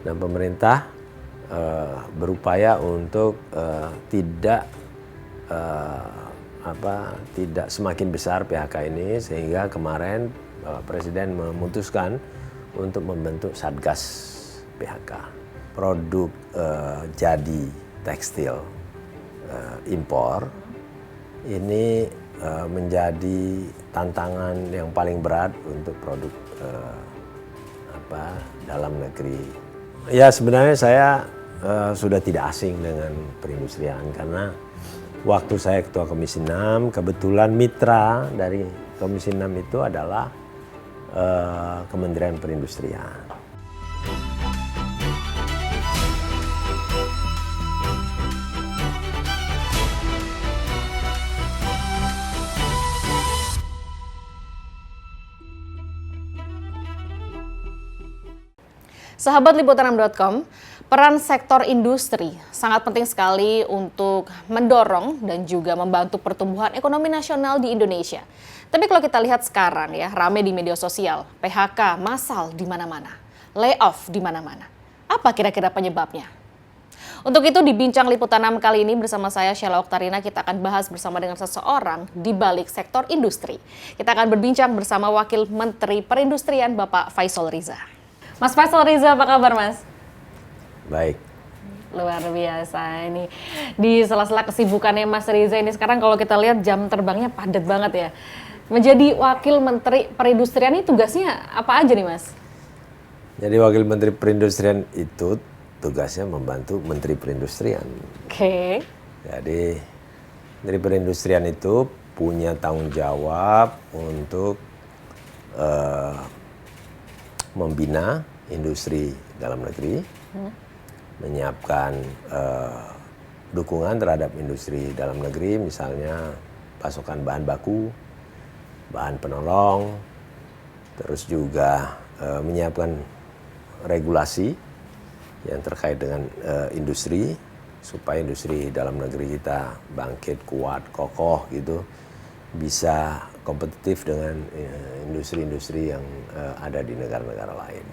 Dan pemerintah berupaya untuk tidak semakin besar PHK ini, sehingga kemarin Presiden memutuskan untuk membentuk Satgas PHK. Produk jadi tekstil impor ini menjadi tantangan yang paling berat untuk produk dalam negeri. Ya, sebenarnya saya sudah tidak asing dengan perindustrian, karena waktu saya Ketua Komisi 6, kebetulan mitra dari Komisi 6 itu adalah Kementerian Perindustrian. Sahabat Liputan6.com, peran sektor industri sangat penting sekali untuk mendorong dan juga membantu pertumbuhan ekonomi nasional di Indonesia. Tapi kalau kita lihat sekarang ya, rame di media sosial, PHK massal di mana-mana, layoff di mana-mana. Apa kira-kira penyebabnya? Untuk itu di Bincang Liputan 6 kali ini bersama saya Sheila Oktarina, kita akan bahas bersama dengan seseorang di balik sektor industri. Kita akan berbincang bersama Wakil Menteri Perindustrian Bapak Faisal Riza. Mas Faisal Riza, apa kabar Mas? Baik. Luar biasa ini. Di sela-sela kesibukannya Mas Riza ini sekarang kalau kita lihat jam terbangnya padat banget ya. Menjadi Wakil Menteri Perindustrian ini tugasnya apa aja nih Mas? Jadi Wakil Menteri Perindustrian itu tugasnya membantu Menteri Perindustrian. Oke. Jadi Menteri Perindustrian itu punya tanggung jawab untuk membina industri dalam negeri, menyiapkan dukungan terhadap industri dalam negeri, misalnya pasokan bahan baku, bahan penolong, terus juga menyiapkan regulasi yang terkait dengan industri, supaya industri dalam negeri kita bangkit, kuat, kokoh gitu, bisa kompetitif dengan industri-industri yang ada di negara-negara lain.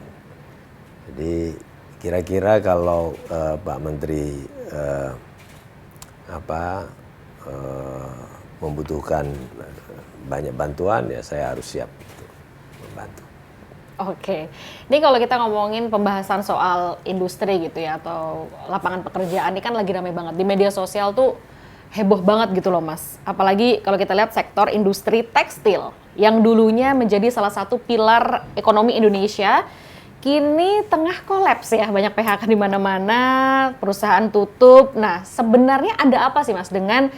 Jadi kira-kira kalau Pak Menteri membutuhkan banyak bantuan, ya saya harus siap untuk membantu. Oke, ini kalau kita ngomongin pembahasan soal industri gitu ya, atau lapangan pekerjaan, ini kan lagi ramai banget. Di media sosial tuh heboh banget gitu loh Mas. Apalagi kalau kita lihat sektor industri tekstil, yang dulunya menjadi salah satu pilar ekonomi Indonesia, kini tengah kolaps ya, banyak PHK di mana-mana, perusahaan tutup. Nah, sebenarnya ada apa sih Mas dengan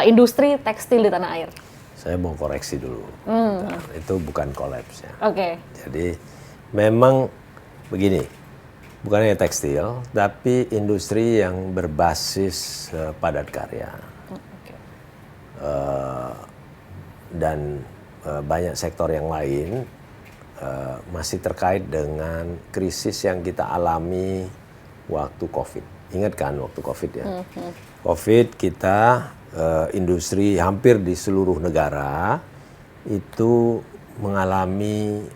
industri tekstil di tanah air? Saya mau koreksi dulu. Nah, itu bukan kolaps ya. Oke. Jadi memang begini, bukan hanya tekstil, tapi industri yang berbasis padat karya. Dan banyak sektor yang lain masih terkait dengan krisis yang kita alami waktu COVID. Ingat kan waktu COVID ya? COVID kita industri hampir di seluruh negara itu mengalami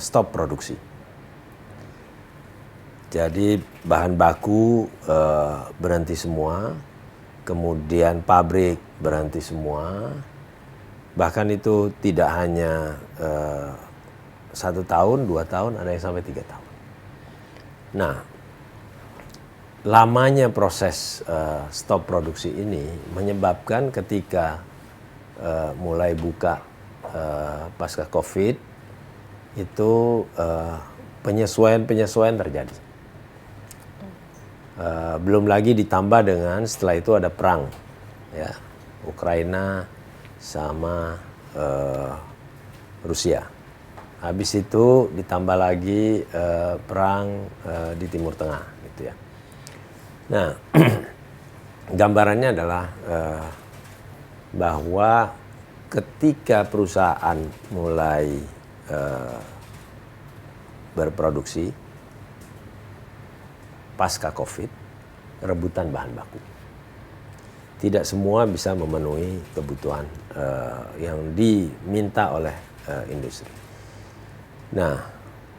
stop produksi. Jadi bahan baku berhenti semua, kemudian pabrik berhenti semua, bahkan itu tidak hanya 1 tahun, 2 tahun, ada yang sampai 3 tahun. Nah, lamanya proses stop produksi ini menyebabkan ketika mulai buka pasca COVID itu penyesuaian terjadi. Belum lagi ditambah dengan setelah itu ada perang ya, Ukraina sama Rusia. Habis itu ditambah lagi perang di Timur Tengah gitu ya. Nah, gambarannya adalah bahwa ketika perusahaan mulai berproduksi pasca COVID, rebutan bahan baku. Tidak semua bisa memenuhi kebutuhan yang diminta oleh industri. Nah,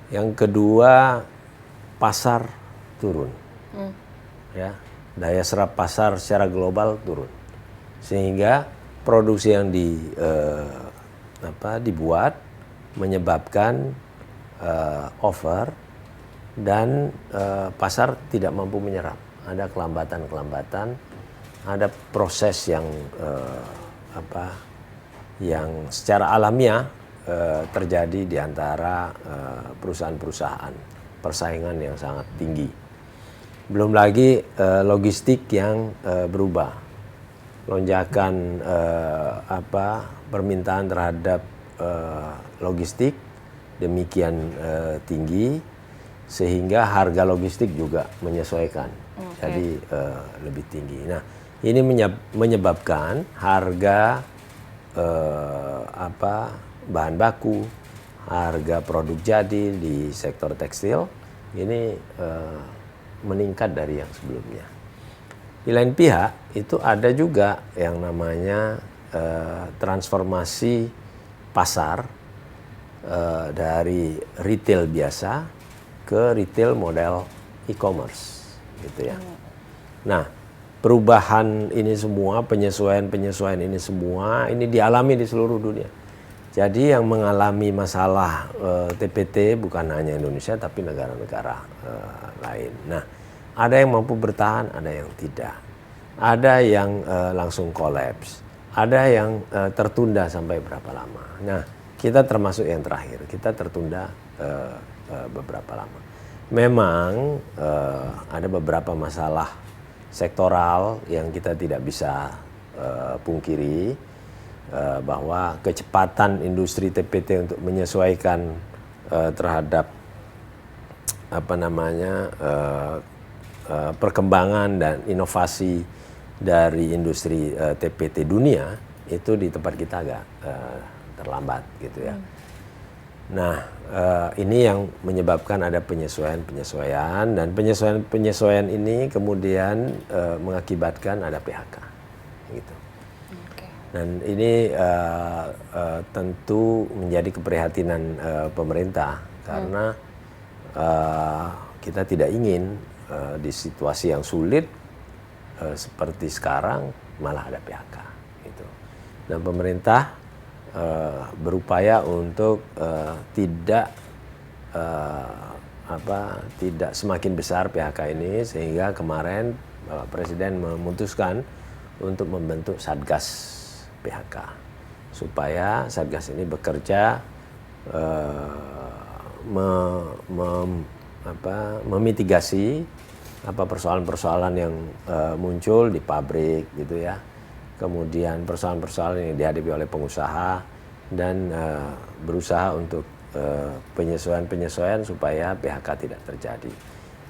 Yang kedua, pasar turun. Ya, daya serap pasar secara global turun. Sehingga produksi yang dibuat menyebabkan over dan pasar tidak mampu menyerap. Ada kelambatan-kelambatan, ada proses yang yang secara alamiah terjadi di antara perusahaan-perusahaan, persaingan yang sangat tinggi. Belum lagi logistik yang berubah, lonjakan permintaan terhadap logistik demikian tinggi sehingga harga logistik juga menyesuaikan, jadi lebih tinggi. Nah, ini menyebabkan harga bahan baku, harga produk jadi di sektor tekstil ini meningkat dari yang sebelumnya. Di lain pihak itu ada juga yang namanya transformasi pasar dari retail biasa ke retail model e-commerce, gitu ya. Nah, perubahan ini semua, penyesuaian ini semua, ini dialami di seluruh dunia. Jadi yang mengalami masalah TPT bukan hanya Indonesia, tapi negara-negara lain. Nah, ada yang mampu bertahan, ada yang tidak. Ada yang langsung kolaps, ada yang tertunda sampai berapa lama. Nah, kita termasuk yang terakhir, kita tertunda beberapa lama. Memang ada beberapa masalah sektoral yang kita tidak bisa pungkiri, bahwa kecepatan industri TPT untuk menyesuaikan terhadap perkembangan dan inovasi dari industri TPT dunia itu di tempat kita agak terlambat, gitu ya. Nah, ini yang menyebabkan ada penyesuaian dan penyesuaian ini kemudian mengakibatkan ada PHK, gitu. Dan ini tentu menjadi keprihatinan pemerintah karena kita tidak ingin di situasi yang sulit seperti sekarang malah ada PHK, gitu. Dan pemerintah berupaya untuk tidak semakin besar PHK ini, sehingga kemarin Bapak Presiden memutuskan untuk membentuk Satgas PHK supaya Satgas ini bekerja memitigasi persoalan-persoalan yang muncul di pabrik, gitu ya. Kemudian persoalan-persoalan yang dihadapi oleh pengusaha dan berusaha untuk penyesuaian supaya PHK tidak terjadi.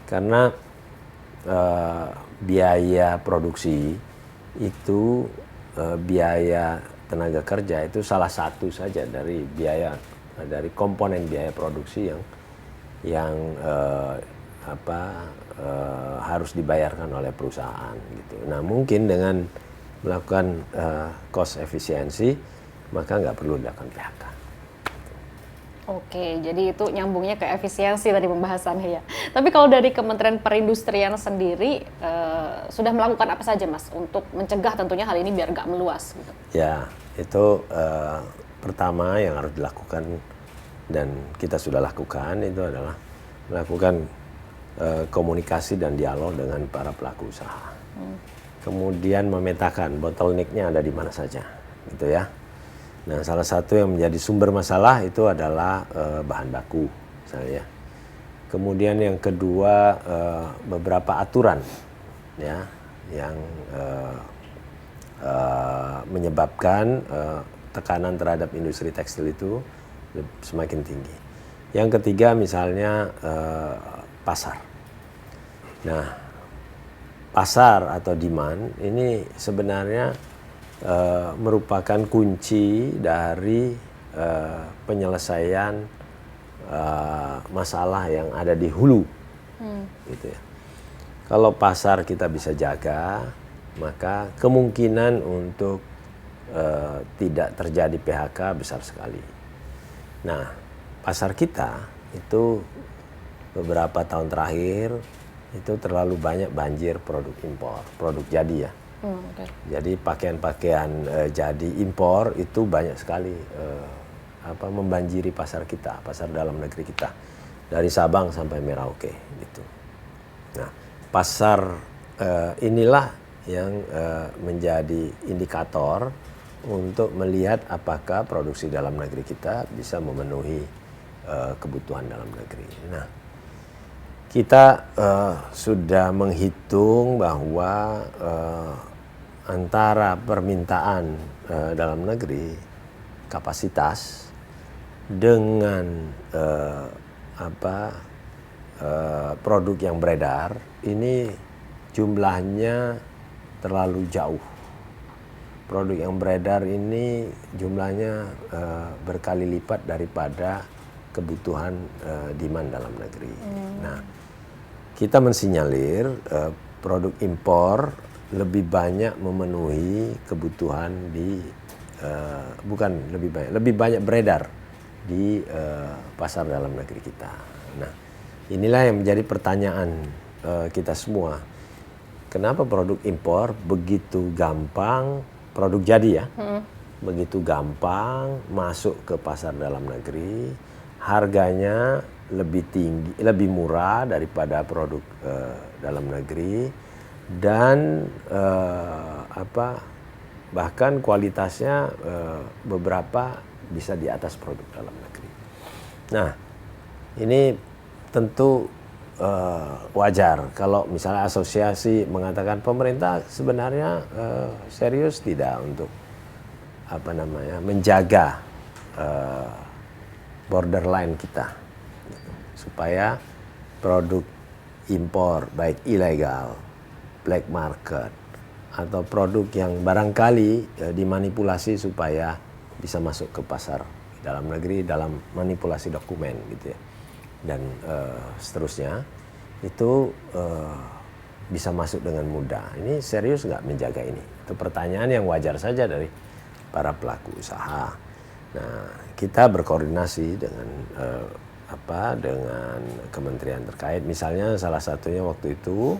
Karena biaya produksi itu, biaya tenaga kerja itu salah satu saja dari komponen biaya produksi yang harus dibayarkan oleh perusahaan, gitu. Nah, mungkin dengan melakukan cost efisiensi maka nggak perlu dilakukan PHK. Oke, jadi itu nyambungnya ke efisiensi tadi pembahasannya ya. Tapi kalau dari Kementerian Perindustrian sendiri sudah melakukan apa saja, Mas, untuk mencegah tentunya hal ini biar nggak meluas, gitu? Ya, itu pertama yang harus dilakukan dan kita sudah lakukan itu adalah melakukan komunikasi dan dialog dengan para pelaku usaha. Kemudian memetakan bottleneck-nya ada di mana saja, gitu ya. Nah, salah satu yang menjadi sumber masalah itu adalah bahan baku, misalnya. Kemudian yang kedua, beberapa aturan, ya, yang menyebabkan tekanan terhadap industri tekstil itu semakin tinggi. Yang ketiga, misalnya pasar. Nah, pasar atau demand ini sebenarnya merupakan kunci dari penyelesaian masalah yang ada di hulu, gitu ya. Kalau pasar kita bisa jaga, maka kemungkinan untuk tidak terjadi PHK besar sekali. Nah, pasar kita itu beberapa tahun terakhir itu terlalu banyak banjir produk impor, produk jadi ya. Okay. Jadi pakaian-pakaian jadi impor itu banyak sekali membanjiri pasar kita, pasar dalam negeri kita, dari Sabang sampai Merauke gitu. Nah, pasar inilah yang menjadi indikator untuk melihat apakah produksi dalam negeri kita bisa memenuhi kebutuhan dalam negeri. Nah, kita sudah menghitung bahwa antara permintaan dalam negeri, kapasitas, dengan produk yang beredar, ini jumlahnya terlalu jauh. Produk yang beredar ini jumlahnya berkali lipat daripada kebutuhan demand dalam negeri. Nah, kita mensinyalir produk impor lebih banyak memenuhi kebutuhan lebih banyak beredar di pasar dalam negeri kita. Nah, inilah yang menjadi pertanyaan kita semua. Kenapa produk impor begitu gampang, produk jadi ya, begitu gampang masuk ke pasar dalam negeri, harganya lebih tinggi, lebih murah daripada produk dalam negeri, dan bahkan kualitasnya beberapa bisa di atas produk dalam negeri. Nah, ini tentu wajar kalau misalnya asosiasi mengatakan pemerintah sebenarnya serius tidak untuk menjaga borderline kita supaya produk impor baik ilegal, black market, atau produk yang barangkali dimanipulasi supaya bisa masuk ke pasar dalam negeri dalam manipulasi dokumen gitu ya, dan seterusnya itu bisa masuk dengan mudah. Ini serius nggak menjaga ini? Itu pertanyaan yang wajar saja dari para pelaku usaha. Nah, kita berkoordinasi dengan dengan kementerian terkait. Misalnya salah satunya waktu itu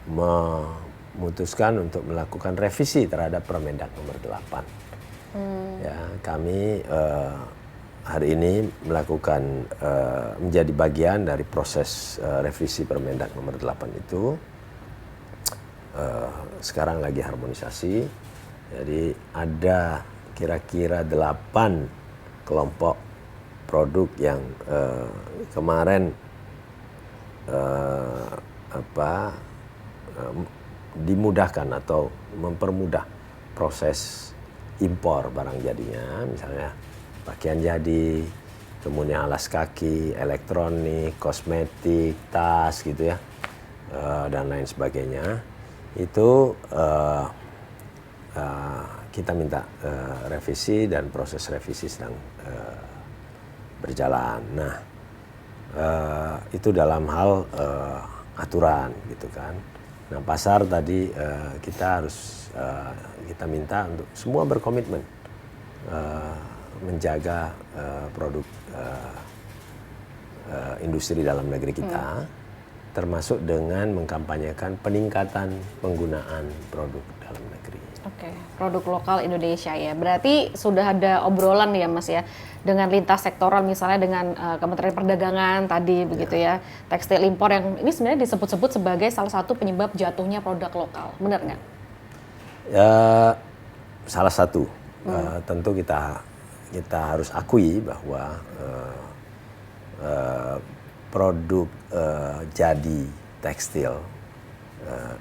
memutuskan untuk melakukan revisi terhadap Permendak nomor 8. Ya, kami hari ini melakukan menjadi bagian dari proses revisi Permendak nomor 8 itu. Sekarang lagi harmonisasi. Jadi ada kira-kira 8 kelompok produk yang kemarin dimudahkan atau mempermudah proses impor barang jadinya, misalnya pakaian jadi, kemudian alas kaki, elektronik, kosmetik, tas gitu ya, dan lain sebagainya. Itu kita minta revisi dan proses revisi sedang berjalan. Nah, itu dalam hal aturan gitu kan. Nah, pasar tadi kita minta untuk semua berkomitmen menjaga produk industri dalam negeri kita, termasuk dengan mengkampanyekan peningkatan penggunaan produk dalam negeri. Oke, produk lokal Indonesia ya. Berarti sudah ada obrolan ya Mas ya, dengan lintas sektoral misalnya dengan Kementerian Perdagangan tadi begitu ya. Tekstil impor yang ini sebenarnya disebut-sebut sebagai salah satu penyebab jatuhnya produk lokal, benar nggak? Ya, salah satu. Tentu kita harus akui bahwa produk jadi tekstil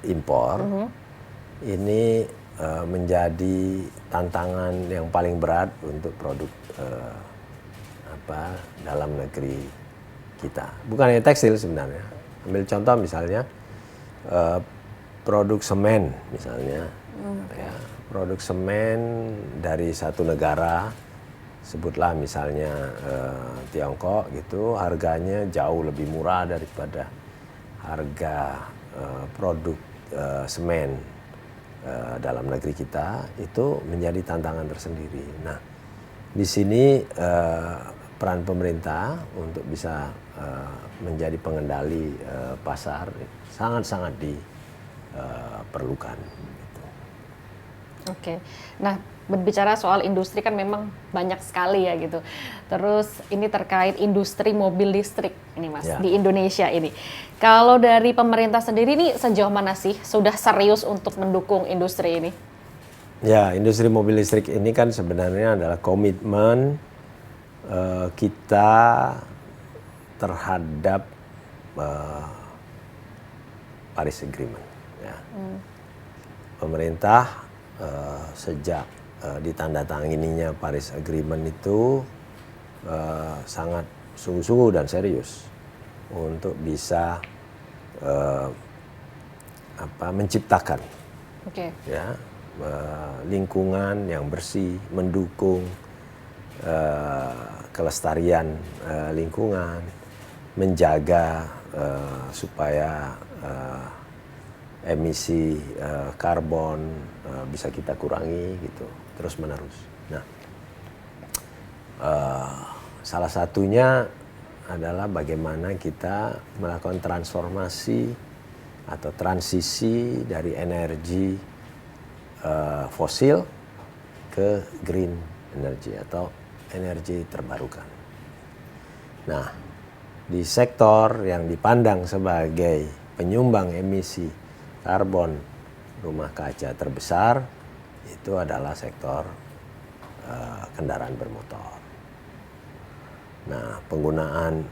impor ini menjadi tantangan yang paling berat untuk produk dalam negeri kita. Bukan hanya tekstil sebenarnya. Ambil contoh misalnya produk semen misalnya. Ya, produk semen dari satu negara, sebutlah misalnya Tiongkok gitu, harganya jauh lebih murah daripada harga produk semen dalam negeri kita, itu menjadi tantangan tersendiri. Nah, di sini peran pemerintah untuk bisa menjadi pengendali pasar sangat-sangat diperlukan. Oke, nah berbicara soal industri kan memang banyak sekali ya gitu. Terus ini terkait industri mobil listrik ini Mas, Ya. di Indonesia ini. Kalau dari pemerintah sendiri nih sejauh mana sih sudah serius untuk mendukung industri ini? Ya, industri mobil listrik ini kan sebenarnya adalah komitmen kita terhadap Paris Agreement. Ya. Pemerintah sejak ditandatangininya Paris Agreement itu sangat sungguh-sungguh dan serius untuk bisa menciptakan ya lingkungan yang bersih, mendukung kelestarian lingkungan, menjaga supaya emisi karbon bisa kita kurangi gitu terus menerus. Nah, salah satunya adalah bagaimana kita melakukan transformasi atau transisi dari energi fosil ke green energy atau energi terbarukan. Nah, di sektor yang dipandang sebagai penyumbang emisi karbon rumah kaca terbesar itu adalah sektor kendaraan bermotor. Nah, penggunaan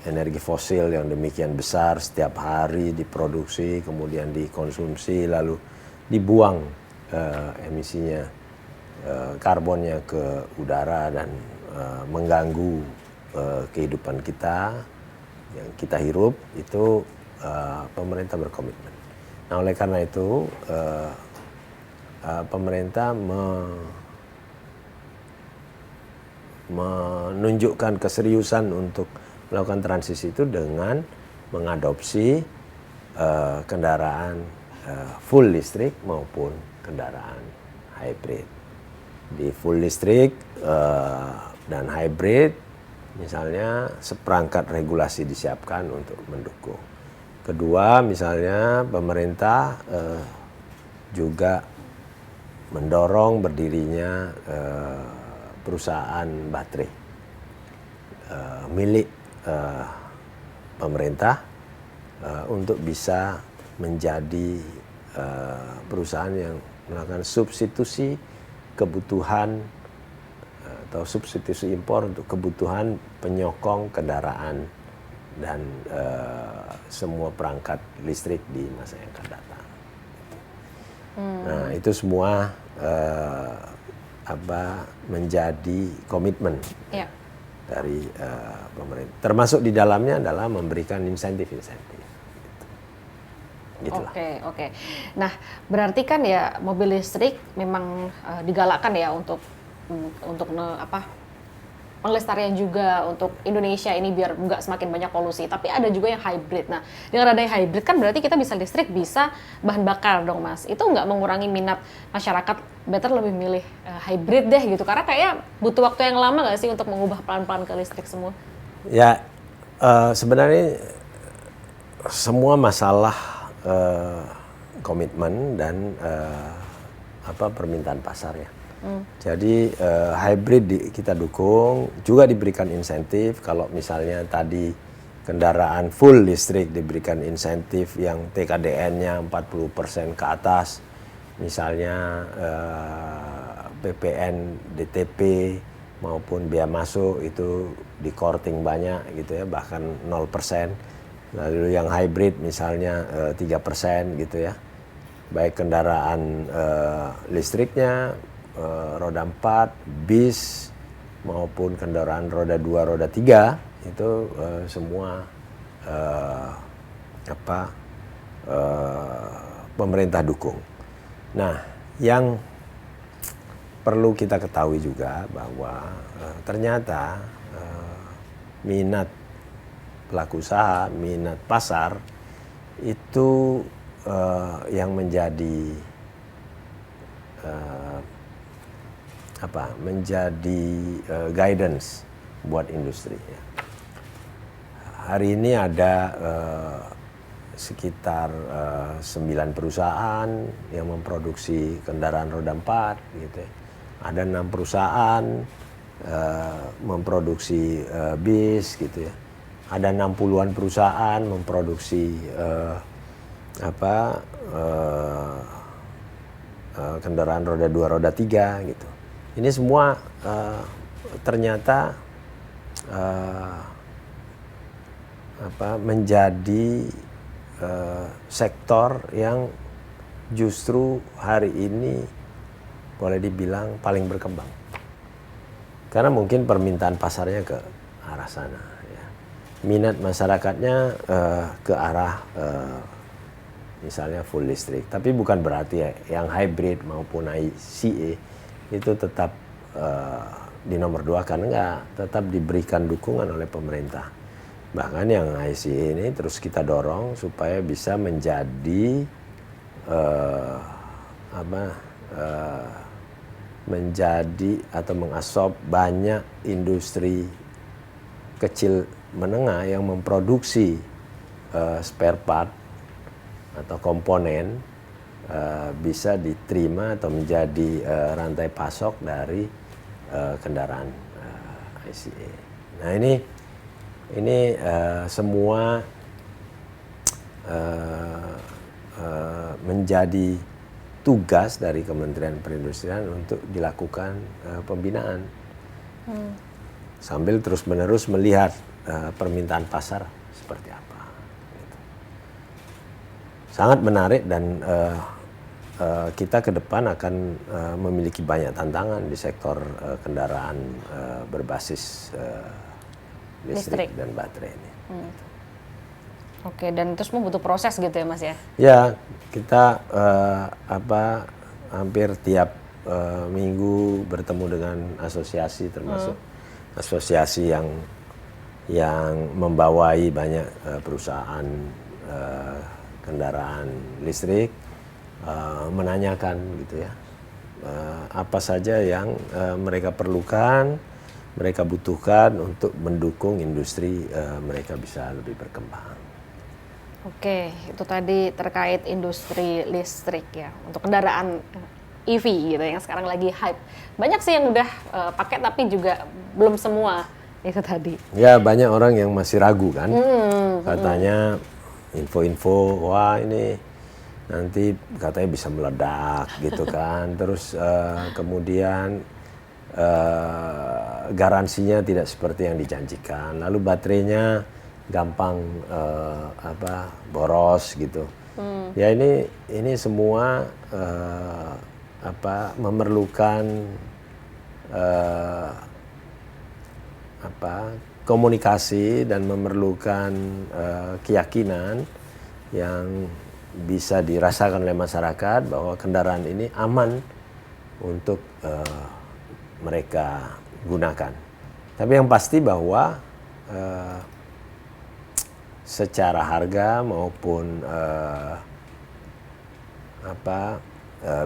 energi fosil yang demikian besar setiap hari diproduksi, kemudian dikonsumsi, lalu dibuang emisinya karbonnya ke udara dan mengganggu kehidupan kita yang kita hirup itu pemerintah berkomitmen. Nah, oleh karena itu pemerintah menunjukkan keseriusan untuk melakukan transisi itu dengan mengadopsi kendaraan full listrik maupun kendaraan hybrid. Di full listrik dan hybrid misalnya seperangkat regulasi disiapkan untuk mendukung. Kedua, misalnya pemerintah juga mendorong berdirinya perusahaan baterai milik pemerintah untuk bisa menjadi perusahaan yang melakukan substitusi kebutuhan atau substitusi impor untuk kebutuhan penyokong kendaraan dan semua perangkat listrik di masa yang akan datang. Nah, itu semua menjadi komitmen dari pemerintah. Termasuk di dalamnya adalah memberikan insentif-insentif. Gitulah. Oke. Nah, berarti kan ya mobil listrik memang digalakkan ya untuk pelestarian juga untuk Indonesia ini biar nggak semakin banyak polusi. Tapi ada juga yang hybrid. Nah, dengan adanya hybrid kan berarti kita bisa listrik, bisa bahan bakar dong, Mas. Itu nggak mengurangi minat masyarakat, better lebih milih hybrid deh gitu. Karena kayak butuh waktu yang lama nggak sih untuk mengubah pelan-pelan ke listrik semua? Ya, sebenarnya semua masalah komitmen dan permintaan pasar ya. Jadi hybrid kita dukung, juga diberikan insentif. Kalau misalnya tadi kendaraan full listrik diberikan insentif yang TKDN-nya 40% ke atas, misalnya PPN, DTP maupun biaya masuk itu di korting banyak gitu ya, bahkan 0%. Lalu yang hybrid misalnya 3% gitu ya. Baik kendaraan listriknya, roda 4, bis maupun kendaraan roda 2, roda 3 itu semua pemerintah dukung. Nah, yang perlu kita ketahui juga bahwa ternyata minat pelaku usaha, minat pasar itu yang menjadi menjadi guidance buat industri. Ya. Hari ini ada sekitar 9 perusahaan yang memproduksi kendaraan roda 4 gitu ya. Ada 6 perusahaan memproduksi bis gitu ya. Ada 60-an perusahaan memproduksi kendaraan roda 2, roda 3 gitu. Ini semua ternyata menjadi sektor yang justru hari ini boleh dibilang paling berkembang. Karena mungkin permintaan pasarnya ke arah sana. Ya. Minat masyarakatnya ke arah misalnya full listrik. Tapi bukan berarti ya, yang hybrid maupun ICE itu tetap di nomor 2 kan enggak. Tetap diberikan dukungan oleh pemerintah. Bahkan yang ICE ini terus kita dorong supaya bisa menjadi menjadi atau mengabsorb banyak industri kecil menengah yang memproduksi spare part atau komponen bisa diterima atau menjadi rantai pasok dari kendaraan ICE. Nah ini semua menjadi tugas dari Kementerian Perindustrian untuk dilakukan pembinaan sambil terus-menerus melihat permintaan pasar seperti apa. Gitu. Sangat menarik dan kita ke depan akan memiliki banyak tantangan di sektor kendaraan berbasis listrik dan baterai ini. Oke, dan terus butuh proses gitu ya Mas ya? Ya, kita hampir tiap minggu bertemu dengan asosiasi, termasuk asosiasi yang membawai banyak perusahaan kendaraan listrik, menanyakan gitu ya, apa saja yang mereka perlukan, mereka butuhkan untuk mendukung industri mereka bisa lebih berkembang. Oke, itu tadi terkait industri listrik ya, untuk kendaraan EV gitu yang sekarang lagi hype. Banyak sih yang udah pakai tapi juga belum semua itu tadi. Ya banyak orang yang masih ragu kan, katanya info-info, wah ini nanti katanya bisa meledak gitu kan, terus kemudian garansinya tidak seperti yang dijanjikan, lalu baterainya gampang boros gitu. Ya ini semua memerlukan komunikasi dan memerlukan keyakinan yang bisa dirasakan oleh masyarakat bahwa kendaraan ini aman untuk mereka gunakan. Tapi yang pasti bahwa secara harga maupun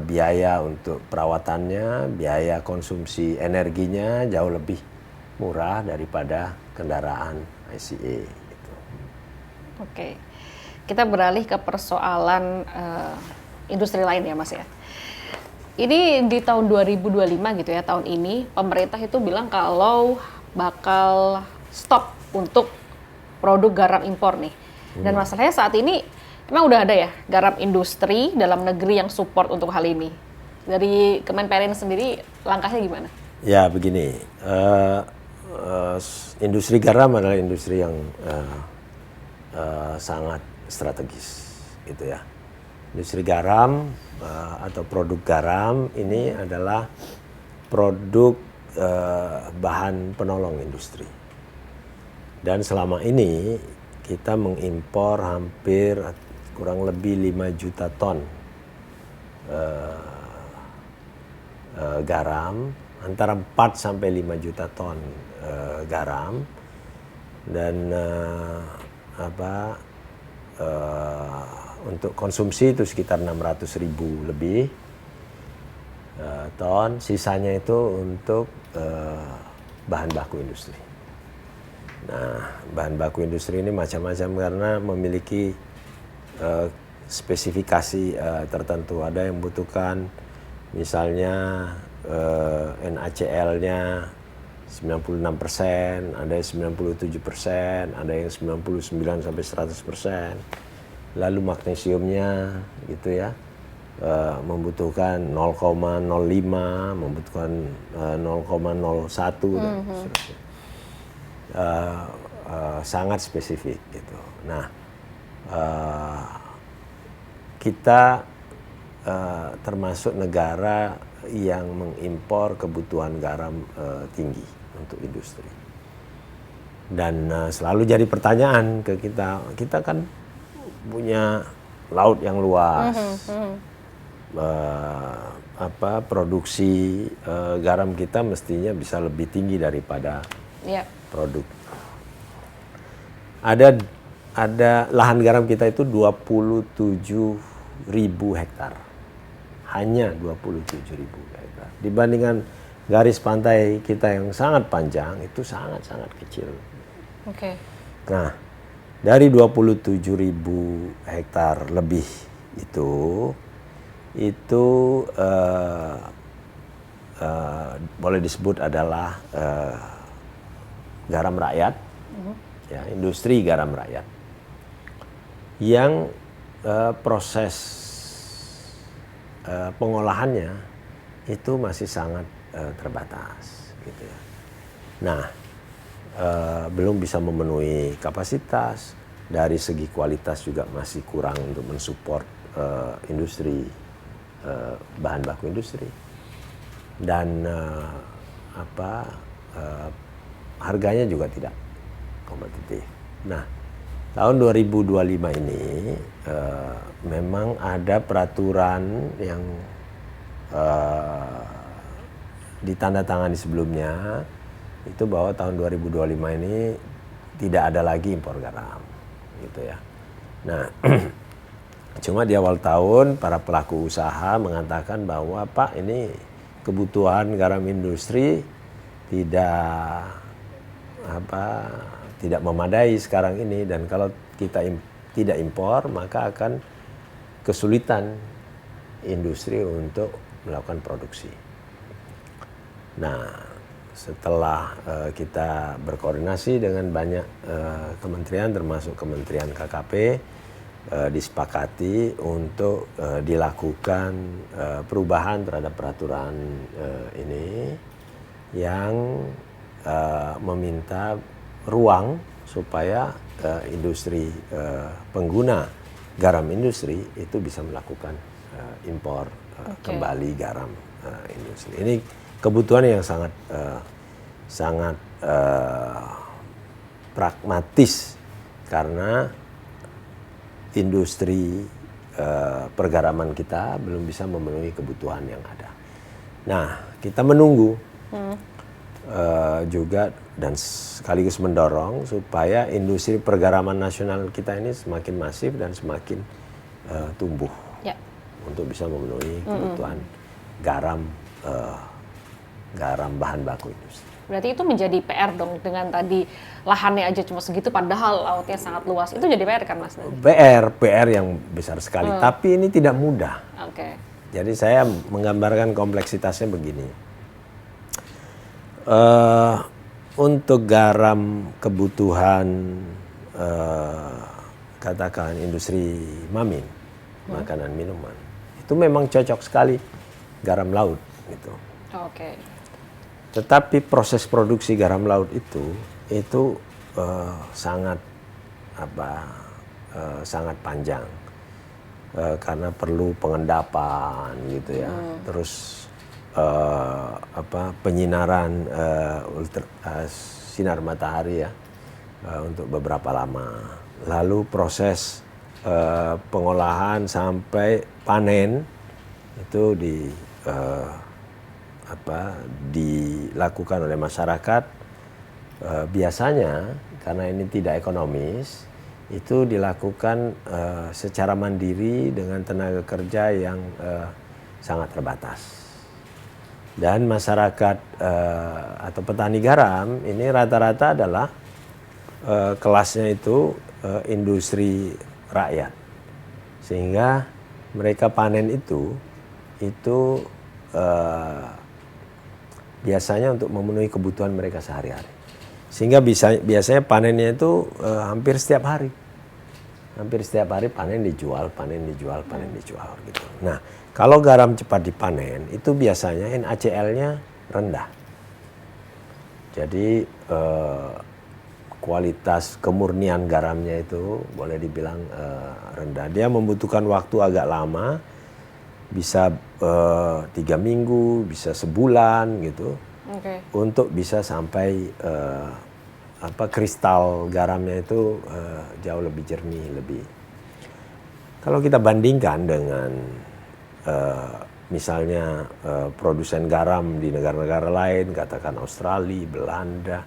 biaya untuk perawatannya, biaya konsumsi energinya jauh lebih murah daripada kendaraan ICE. Gitu. Oke, kita beralih ke persoalan industri lain ya Mas ya. Ini di tahun 2025 gitu ya, tahun ini pemerintah itu bilang kalau bakal stop untuk produk garam impor nih. Dan masalahnya saat ini memang udah ada ya garam industri dalam negeri yang support untuk hal ini. Dari Kemenperin sendiri langkahnya gimana? Ya begini, industri garam adalah industri yang sangat strategis gitu ya. Industri garam atau produk garam ini adalah produk bahan penolong industri. Dan selama ini kita mengimpor hampir kurang lebih 5 juta ton garam, antara 4 sampai 5 juta ton garam, dan untuk konsumsi itu sekitar 600.000 lebih. ton, sisanya itu untuk bahan baku industri. Nah, bahan baku industri ini macam-macam karena memiliki spesifikasi tertentu. Ada yang membutuhkan misalnya NaCl-nya 96%, ada yang 97%, ada yang 99 sampai 100%. Lalu magnesiumnya gitu ya, membutuhkan 0,05, membutuhkan 0,01 dan seterusnya. Sangat spesifik gitu. Nah, kita termasuk negara yang mengimpor kebutuhan garam tinggi untuk industri. Dan selalu jadi pertanyaan ke kita, kita kan punya laut yang luas, produksi garam kita mestinya bisa lebih tinggi daripada produk. Ada lahan garam kita itu 27.000 hektar, hanya 27.000 hektar. Dibandingkan garis pantai kita yang sangat panjang itu sangat-sangat kecil. Nah, dari 27.000 hektar lebih itu boleh disebut adalah garam rakyat, ya, industri garam rakyat, yang proses pengolahannya itu masih sangat terbatas, gitu ya. Nah, belum bisa memenuhi kapasitas, dari segi kualitas juga masih kurang untuk mensupport industri, bahan baku industri, dan harganya juga tidak kompetitif. Nah, tahun 2025 ini memang ada peraturan yang ditandatangani sebelumnya, itu bahwa tahun 2025 ini tidak ada lagi impor garam, gitu ya. Nah, cuma di awal tahun para pelaku usaha mengatakan bahwa Pak, ini kebutuhan garam industri tidak memadai sekarang ini, dan kalau kita tidak impor maka akan kesulitan industri untuk melakukan produksi. Nah, setelah kita berkoordinasi dengan banyak kementerian termasuk Kementerian KKP, disepakati untuk dilakukan perubahan terhadap peraturan ini yang meminta ruang supaya industri pengguna garam industri itu bisa melakukan impor kembali garam industri. Ini kebutuhan yang sangat pragmatis karena industri pergaraman kita belum bisa memenuhi kebutuhan yang ada. Nah, kita menunggu juga dan sekaligus mendorong supaya industri pergaraman nasional kita ini semakin masif dan semakin tumbuh untuk bisa memenuhi kebutuhan garam bahan baku industri. Berarti itu menjadi PR dong, dengan tadi lahannya aja cuma segitu padahal lautnya sangat luas. Itu jadi PR kan Mas? PR yang besar sekali, tapi ini tidak mudah. Jadi saya menggambarkan kompleksitasnya begini. Untuk garam kebutuhan katakan industri mamin, makanan minuman, itu memang cocok sekali garam laut gitu. Tetapi proses produksi garam laut itu sangat panjang karena perlu pengendapan gitu ya. Terus penyinaran sinar matahari ya untuk beberapa lama. Lalu proses pengolahan sampai panen itu dilakukan oleh masyarakat. Biasanya karena ini tidak ekonomis, itu dilakukan secara mandiri dengan tenaga kerja yang sangat terbatas. Dan masyarakat atau petani garam ini rata-rata adalah kelasnya itu industri rakyat, sehingga mereka panen itu biasanya untuk memenuhi kebutuhan mereka sehari-hari, sehingga biasanya panennya itu hampir setiap hari panen dijual gitu. Nah, kalau garam cepat dipanen itu biasanya NaCl-nya rendah. Jadi kualitas kemurnian garamnya itu boleh dibilang rendah. Dia membutuhkan waktu agak lama, bisa 3 minggu, bisa sebulan gitu, untuk bisa sampai kristal garamnya itu jauh lebih jernih, lebih. Kalau kita bandingkan dengan misalnya produsen garam di negara-negara lain, katakan Australia, Belanda,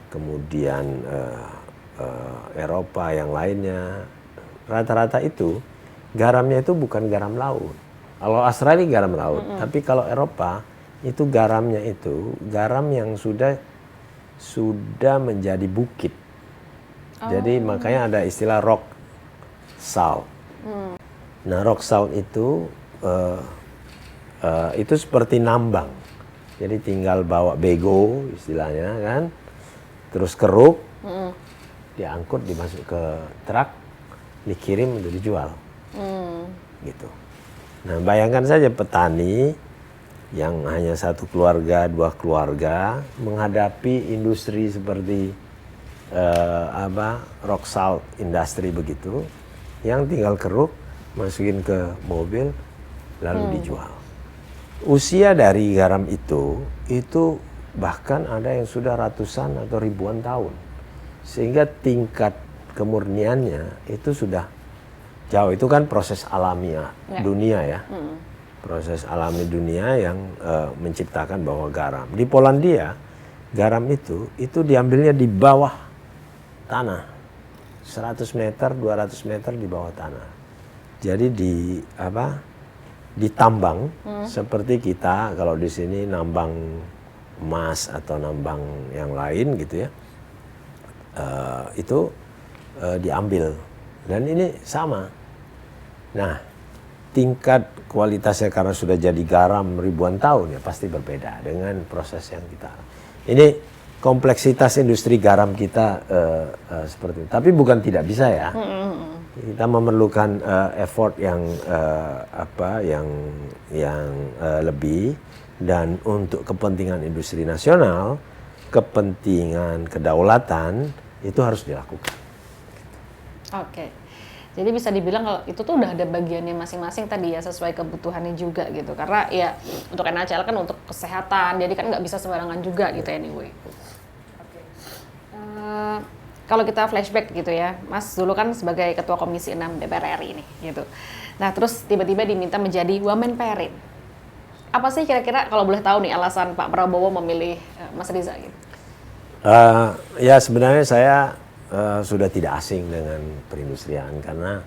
kemudian Eropa yang lainnya, rata-rata itu garamnya itu bukan garam laut. Kalau Australia garam laut, tapi kalau Eropa itu garamnya itu garam yang sudah menjadi bukit. Jadi makanya ada istilah rock salt. Nah, rock salt itu seperti nambang. Jadi tinggal bawa bego istilahnya kan, terus keruk, diangkut, dimasuk ke truk, dikirim untuk dijual. Gitu. Nah, bayangkan saja petani yang hanya satu keluarga, 2 keluarga menghadapi industri seperti rock salt industry begitu, yang tinggal keruk, masukin ke mobil, lalu dijual. Usia dari garam itu bahkan ada yang sudah ratusan atau ribuan tahun, sehingga tingkat kemurniannya itu sudah jauh. Itu kan proses alamiah dunia ya. Proses alami dunia yang menciptakan bahwa garam. Di Polandia, garam itu diambilnya di bawah tanah. 100 meter, 200 meter di bawah tanah. Jadi ditambang seperti kita kalau di sini nambang emas atau nambang yang lain gitu ya. Diambil. Dan ini sama. Nah, tingkat kualitasnya karena sudah jadi garam ribuan tahun ya pasti berbeda dengan proses yang kita. Ini kompleksitas industri garam kita seperti itu. Tapi bukan tidak bisa ya. Kita memerlukan effort yang lebih, dan untuk kepentingan industri nasional, kepentingan kedaulatan itu harus dilakukan. Oke. Jadi bisa dibilang kalau itu tuh udah ada bagiannya masing-masing tadi ya, sesuai kebutuhannya juga gitu. Karena ya untuk NaCl kan untuk kesehatan, jadi kan nggak bisa sembarangan juga gitu anyway. Oke. Kalau kita flashback gitu ya, Mas dulu kan sebagai Ketua Komisi 6 DPR RI ini gitu. Nah terus tiba-tiba diminta menjadi Wamenperin. Apa sih kira-kira kalau boleh tahu nih alasan Pak Prabowo memilih Mas Riza gitu? Ya sebenarnya saya sudah tidak asing dengan perindustrian, karena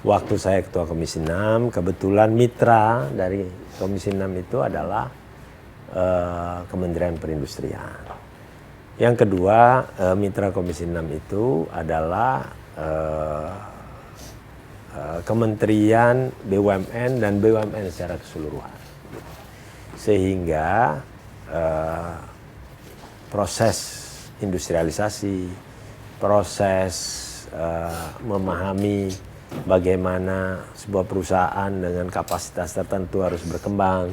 waktu saya Ketua Komisi 6, kebetulan mitra dari Komisi 6 itu adalah Kementerian Perindustrian. Yang kedua, mitra Komisi 6 itu adalah Kementerian BUMN dan BUMN secara keseluruhan. Sehingga proses industrialisasi, proses memahami bagaimana sebuah perusahaan dengan kapasitas tertentu harus berkembang,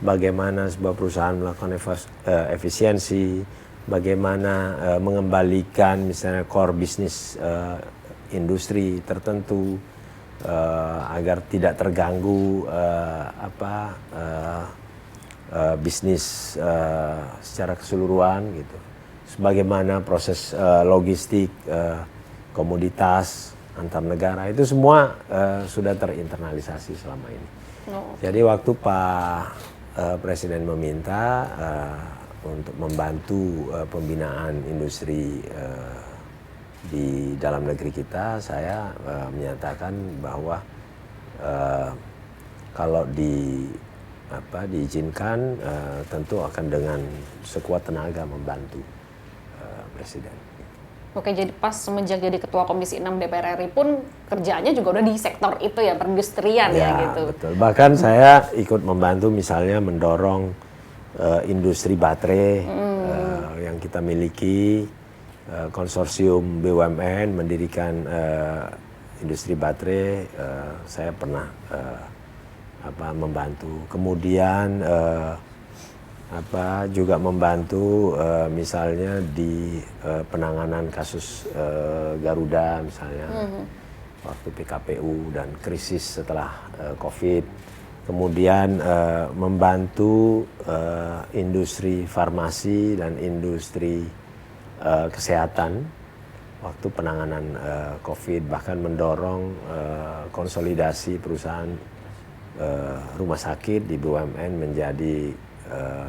bagaimana sebuah perusahaan melakukan efisiensi, bagaimana mengembalikan misalnya core bisnis industri tertentu agar tidak terganggu bisnis secara keseluruhan gitu. Sebagaimana proses logistik, komoditas antar negara, itu semua sudah terinternalisasi selama ini. Jadi waktu Pak Presiden meminta untuk membantu pembinaan industri di dalam negeri kita, saya menyatakan bahwa kalau di diizinkan, tentu akan dengan sekuat tenaga membantu Presiden. Oke, jadi pas semenjak jadi Ketua Komisi 6 DPR RI pun kerjaannya juga udah di sektor itu ya, perindustrian ya gitu. Betul. Bahkan saya ikut membantu misalnya mendorong industri baterai yang kita miliki, konsorsium BUMN mendirikan industri baterai, saya pernah membantu. Kemudian juga membantu misalnya di penanganan kasus Garuda misalnya, waktu PKPU dan krisis setelah COVID. Kemudian membantu industri farmasi dan industri kesehatan waktu penanganan COVID, bahkan mendorong konsolidasi perusahaan rumah sakit di BUMN menjadi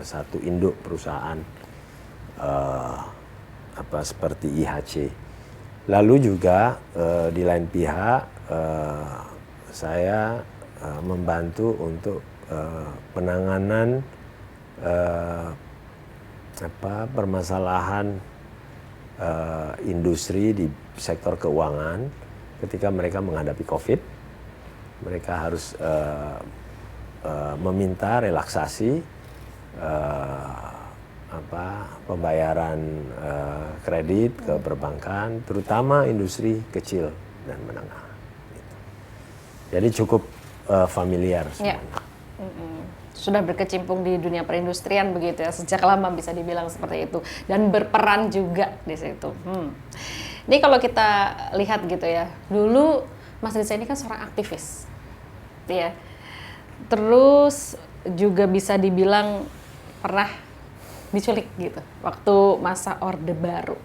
satu induk perusahaan seperti IHC. Lalu juga di lain pihak saya membantu untuk penanganan permasalahan industri di sektor keuangan ketika mereka menghadapi COVID. Mereka harus meminta relaksasi pembayaran kredit ke perbankan, terutama industri kecil dan menengah. Gitu. Jadi cukup familiar semuanya. Sudah berkecimpung di dunia perindustrian begitu ya, sejak lama bisa dibilang seperti itu, dan berperan juga di situ. Ini kalau kita lihat gitu ya, dulu Mas Riza ini kan seorang aktivis, ya. Terus juga bisa dibilang pernah diculik gitu waktu masa Orde Baru.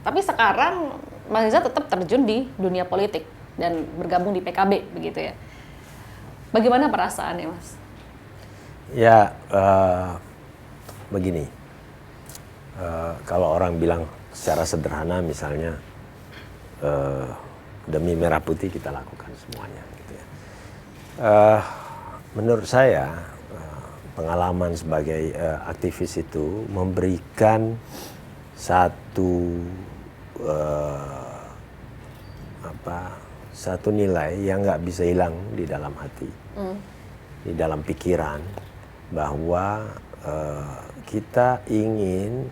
Tapi sekarang Mas Riza tetap terjun di dunia politik dan bergabung di PKB begitu ya. Bagaimana perasaannya, Mas? Ya, begini. Kalau orang bilang secara sederhana misalnya demi merah putih kita lakukan semuanya gitu ya. Menurut saya pengalaman sebagai aktivis itu memberikan satu nilai yang nggak bisa hilang di dalam hati, di dalam pikiran, bahwa kita ingin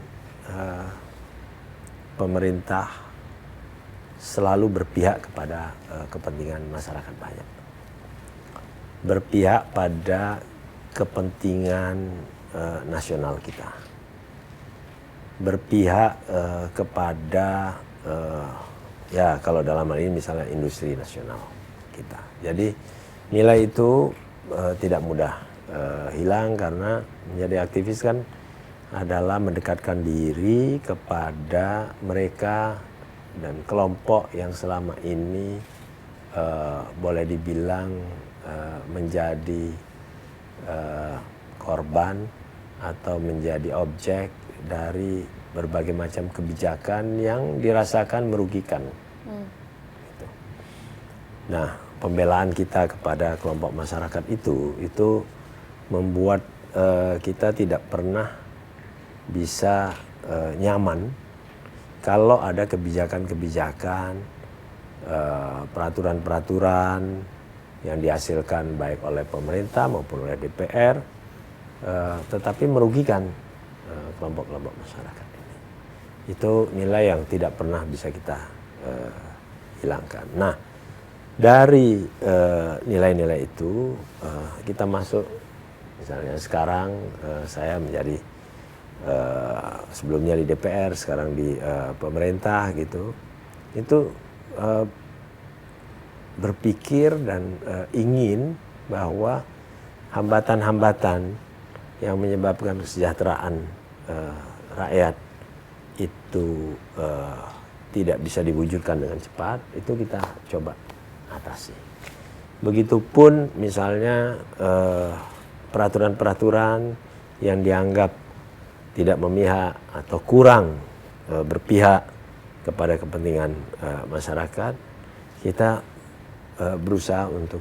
pemerintah selalu berpihak kepada kepentingan masyarakat banyak, berpihak pada kepentingan nasional kita, berpihak kepada ya kalau dalam hal ini misalnya industri nasional kita. Jadi nilai itu tidak mudah hilang, karena menjadi aktivis kan adalah mendekatkan diri kepada mereka dan kelompok yang selama ini boleh dibilang menjadi korban atau menjadi objek dari berbagai macam kebijakan yang dirasakan merugikan. Gitu. Nah, pembelaan kita kepada kelompok masyarakat itu membuat kita tidak pernah bisa nyaman kalau ada kebijakan-kebijakan, peraturan-peraturan yang dihasilkan baik oleh pemerintah maupun oleh DPR, tetapi merugikan kelompok-kelompok masyarakat ini. Itu nilai yang tidak pernah bisa kita hilangkan. Nah, dari nilai-nilai itu kita masuk, misalnya sekarang saya menjadi sebelumnya di DPR, sekarang di pemerintah gitu, itu berpikir dan ingin bahwa hambatan-hambatan yang menyebabkan kesejahteraan rakyat itu tidak bisa diwujudkan dengan cepat, itu kita coba atasi. Begitupun misalnya peraturan-peraturan yang dianggap tidak memihak atau kurang berpihak kepada kepentingan masyarakat, kita berusaha untuk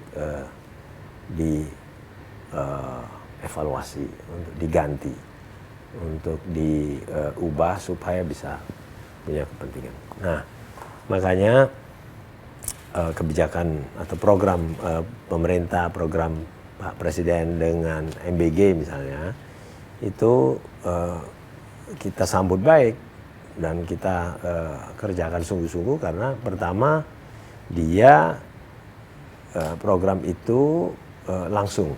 evaluasi, untuk diganti, untuk diubah supaya bisa punya kepentingan. Nah, makanya kebijakan atau program pemerintah, program Pak Presiden dengan MBG misalnya, itu kita sambut baik dan kita kerjakan sungguh-sungguh karena pertama dia program itu langsung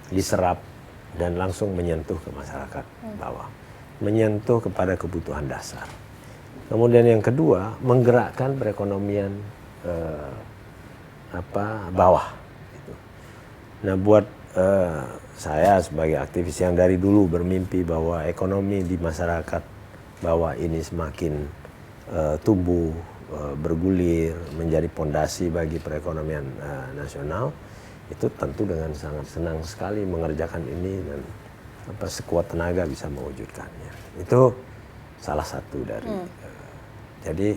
diserap dan langsung menyentuh ke masyarakat bawah, menyentuh kepada kebutuhan dasar. Kemudian yang kedua, menggerakkan perekonomian bawah. Gitu. Nah, buat saya sebagai aktivis yang dari dulu bermimpi bahwa ekonomi di masyarakat bawah ini semakin tumbuh, bergulir, menjadi pondasi bagi perekonomian nasional, itu tentu dengan sangat senang sekali mengerjakan ini dan sekuat tenaga bisa mewujudkannya. Itu salah satu dari. Jadi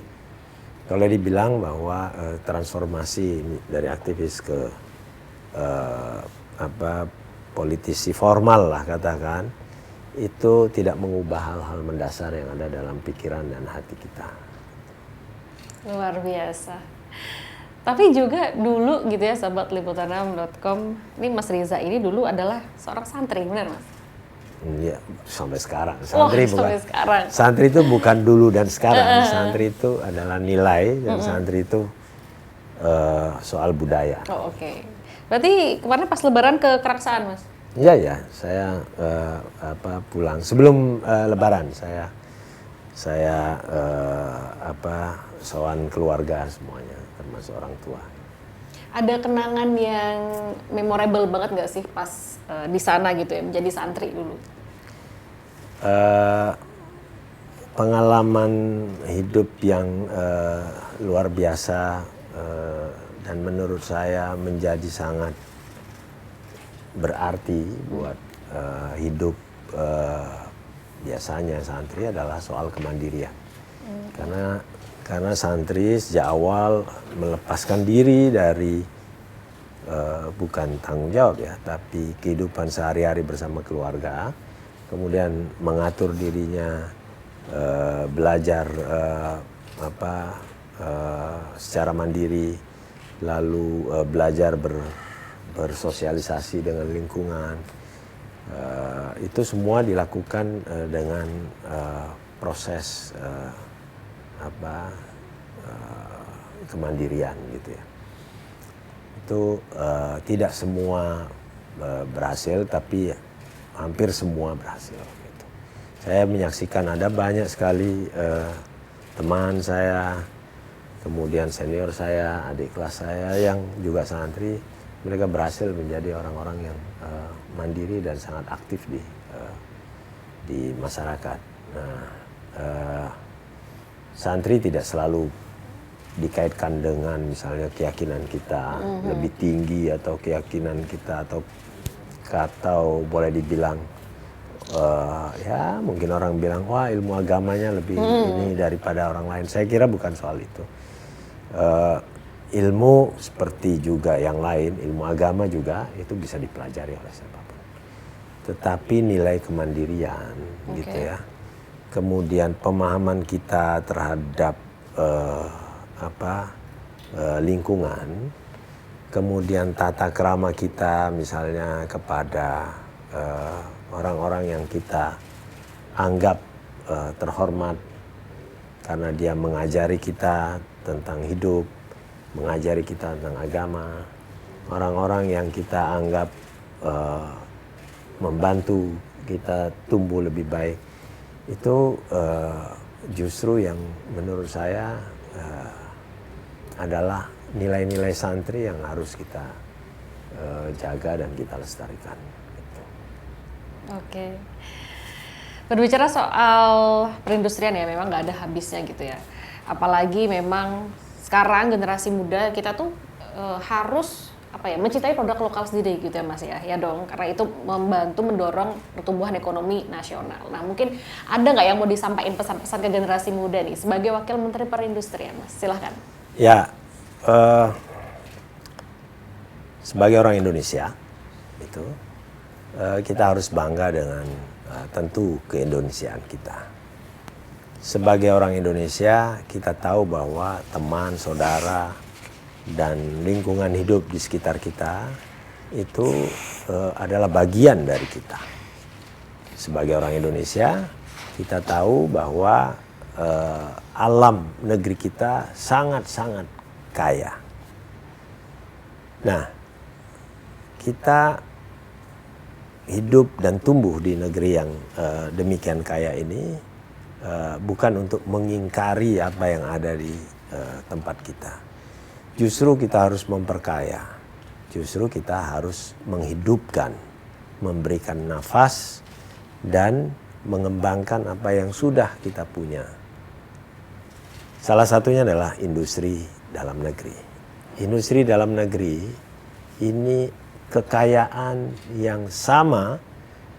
kalau dibilang bahwa transformasi dari aktivis ke politisi formal lah katakan, itu tidak mengubah hal-hal mendasar yang ada dalam pikiran dan hati kita. Luar biasa. Tapi juga dulu gitu ya, sahabat liputan6.com, ini Mas Riza ini dulu adalah seorang santri, benar Mas? Iya, sampai sekarang. Santri sampai sekarang. Santri itu bukan dulu dan sekarang. Santri itu adalah nilai dan santri itu soal budaya. Oh, oke. Berarti kemarin pas Lebaran ke Keraksaan, Mas? Iya ya, saya pulang sebelum Lebaran saya sowan keluarga semuanya, termasuk orang tua. Ada kenangan yang memorable banget nggak sih pas di sana gitu ya, menjadi santri dulu? Pengalaman hidup yang luar biasa dan menurut saya menjadi sangat berarti buat hidup biasanya santri adalah soal kemandirian. Karena santri sejak awal melepaskan diri dari bukan tanggung jawab ya, tapi kehidupan sehari-hari bersama keluarga, kemudian mengatur dirinya, belajar secara mandiri, lalu belajar bersosialisasi dengan lingkungan. Itu semua dilakukan dengan proses kemandirian gitu ya. Itu tidak semua berhasil, tapi hampir semua berhasil gitu. Saya menyaksikan ada banyak sekali teman saya, kemudian senior saya, adik kelas saya yang juga santri, mereka berhasil menjadi orang-orang yang mandiri dan sangat aktif di masyarakat. Nah, santri tidak selalu dikaitkan dengan misalnya keyakinan kita lebih tinggi atau keyakinan kita atau boleh dibilang ya mungkin orang bilang wah ilmu agamanya lebih ini daripada orang lain. Saya kira bukan soal itu. Ilmu seperti juga yang lain, ilmu agama juga itu bisa dipelajari oleh siapapun. Tetapi nilai kemandirian gitu ya. Kemudian pemahaman kita terhadap lingkungan, kemudian tata krama kita misalnya kepada orang-orang yang kita anggap terhormat karena dia mengajari kita tentang hidup, mengajari kita tentang agama, orang-orang yang kita anggap membantu kita tumbuh lebih baik, itu justru yang menurut saya adalah nilai-nilai santri yang harus kita jaga dan kita lestarikan. Gitu. Oke. Berbicara soal perindustrian ya, memang nggak ada habisnya gitu ya. Apalagi memang sekarang generasi muda kita tuh harus mencintai produk lokal sendiri gitu ya Mas ya dong, karena itu membantu mendorong pertumbuhan ekonomi nasional. Nah mungkin ada nggak yang mau disampaikan pesan-pesan ke generasi muda nih sebagai Wakil Menteri Perindustrian, Mas? Silahkan. Ya, sebagai orang Indonesia itu, kita harus bangga dengan tentu keindonesiaan kita. Sebagai orang Indonesia, kita tahu bahwa teman, saudara, dan lingkungan hidup di sekitar kita itu adalah bagian dari kita. Sebagai orang Indonesia, kita tahu bahwa alam negeri kita sangat-sangat kaya. Nah, kita hidup dan tumbuh di negeri yang demikian kaya ini bukan untuk mengingkari apa yang ada di tempat kita. Justru kita harus memperkaya. Justru kita harus menghidupkan, memberikan nafas, dan mengembangkan apa yang sudah kita punya. Salah satunya adalah industri dalam negeri. Industri dalam negeri ini kekayaan yang sama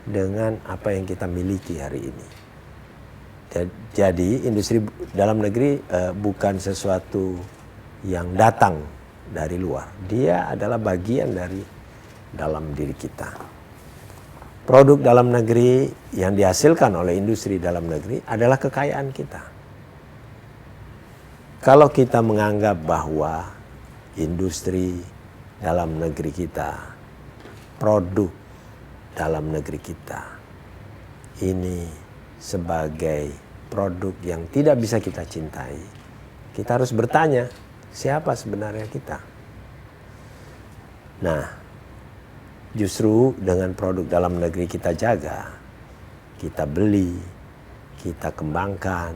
dengan apa yang kita miliki hari ini. Jadi industri dalam negeri bukan sesuatu yang datang dari luar. Dia adalah bagian dari dalam diri kita. Produk dalam negeri yang dihasilkan oleh industri dalam negeri adalah kekayaan kita. Kalau kita menganggap bahwa industri dalam negeri kita, produk dalam negeri kita, ini sebagai produk yang tidak bisa kita cintai, kita harus bertanya, siapa sebenarnya kita? Nah, justru dengan produk dalam negeri kita jaga, kita beli, kita kembangkan,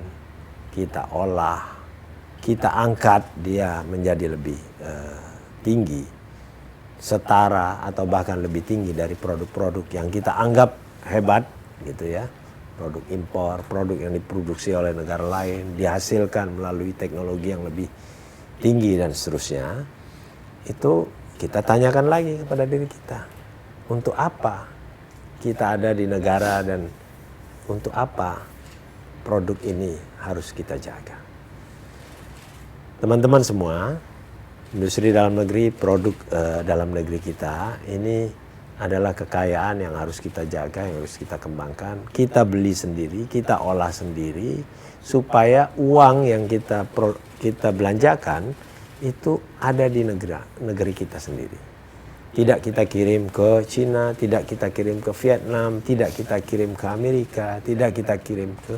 kita olah, kita angkat dia menjadi lebih tinggi, setara atau bahkan lebih tinggi dari produk-produk yang kita anggap hebat gitu ya. Produk impor, produk yang diproduksi oleh negara lain, dihasilkan melalui teknologi yang lebih tinggi dan seterusnya. Itu kita tanyakan lagi kepada diri kita. Untuk apa kita ada di negara dan untuk apa produk ini harus kita jaga. Teman-teman semua, industri dalam negeri, produk dalam negeri kita ini adalah kekayaan yang harus kita jaga, yang harus kita kembangkan. Kita beli sendiri, kita olah sendiri, supaya uang yang kita belanjakan itu ada di negeri kita sendiri. Tidak kita kirim ke Cina, tidak kita kirim ke Vietnam, tidak kita kirim ke Amerika, tidak kita kirim ke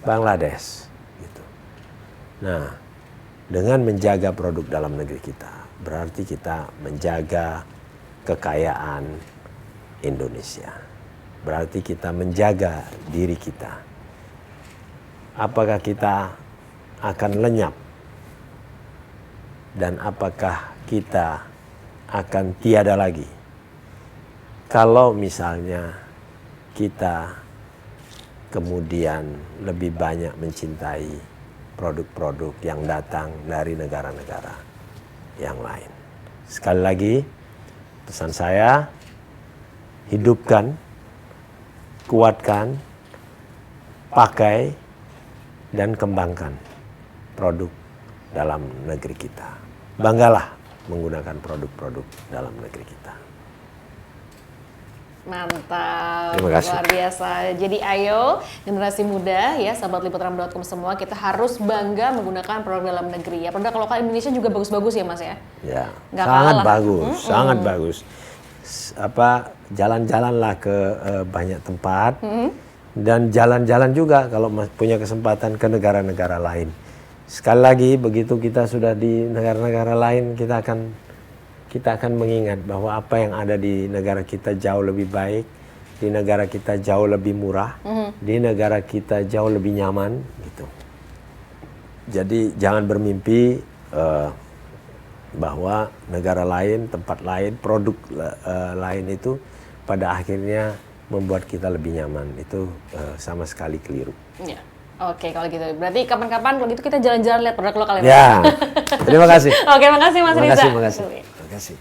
Bangladesh. Gitu. Nah, dengan menjaga produk dalam negeri kita, berarti kita menjaga kekayaan Indonesia. Berarti kita menjaga diri kita. Apakah kita akan lenyap? Dan apakah kita akan tiada lagi? Kalau misalnya kita kemudian lebih banyak mencintai produk-produk yang datang dari negara-negara yang lain. Sekali lagi, pesan saya, hidupkan, kuatkan, pakai, dan kembangkan produk dalam negeri kita. Banggalah menggunakan produk-produk dalam negeri kita. Mantap, Terima kasih. luar biasa. Jadi ayo generasi muda ya, sahabat liputan.com semua, kita harus bangga menggunakan produk dalam negeri ya. Produk lokal Indonesia juga bagus-bagus ya Mas ya. Ya, Nggak sangat kalah. bagus, sangat bagus. Jalan-jalanlah ke banyak tempat dan jalan-jalan juga kalau punya kesempatan ke negara-negara lain. Sekali lagi, begitu kita sudah di negara-negara lain, kita akan mengingat bahwa apa yang ada di negara kita jauh lebih baik, di negara kita jauh lebih murah, di negara kita jauh lebih nyaman, gitu. Jadi jangan bermimpi bahwa negara lain, tempat lain, produk lain itu pada akhirnya membuat kita lebih nyaman. Itu sama sekali keliru. Ya. Oke, kalau gitu. Berarti kapan-kapan kalau gitu kita jalan-jalan lihat produk lokal Ya, terima kasih. Oke, makasih Mas Riza. Terima kasih.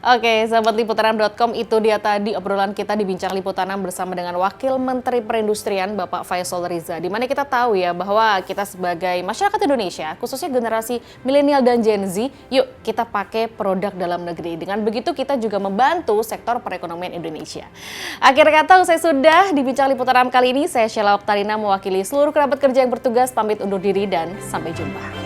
Oke, sahabat Liputanam.com, itu dia tadi obrolan kita di Bincang Liputanam bersama dengan Wakil Menteri Perindustrian Bapak Faisal Riza. Di mana kita tahu ya bahwa kita sebagai masyarakat Indonesia, khususnya generasi milenial dan Gen Z, yuk kita pakai produk dalam negeri. Dengan begitu kita juga membantu sektor perekonomian Indonesia. Akhir kata, usai sudah di Bincang Liputanam kali ini, saya Sheila Oktarina mewakili seluruh kerabat kerja yang bertugas pamit undur diri dan sampai jumpa.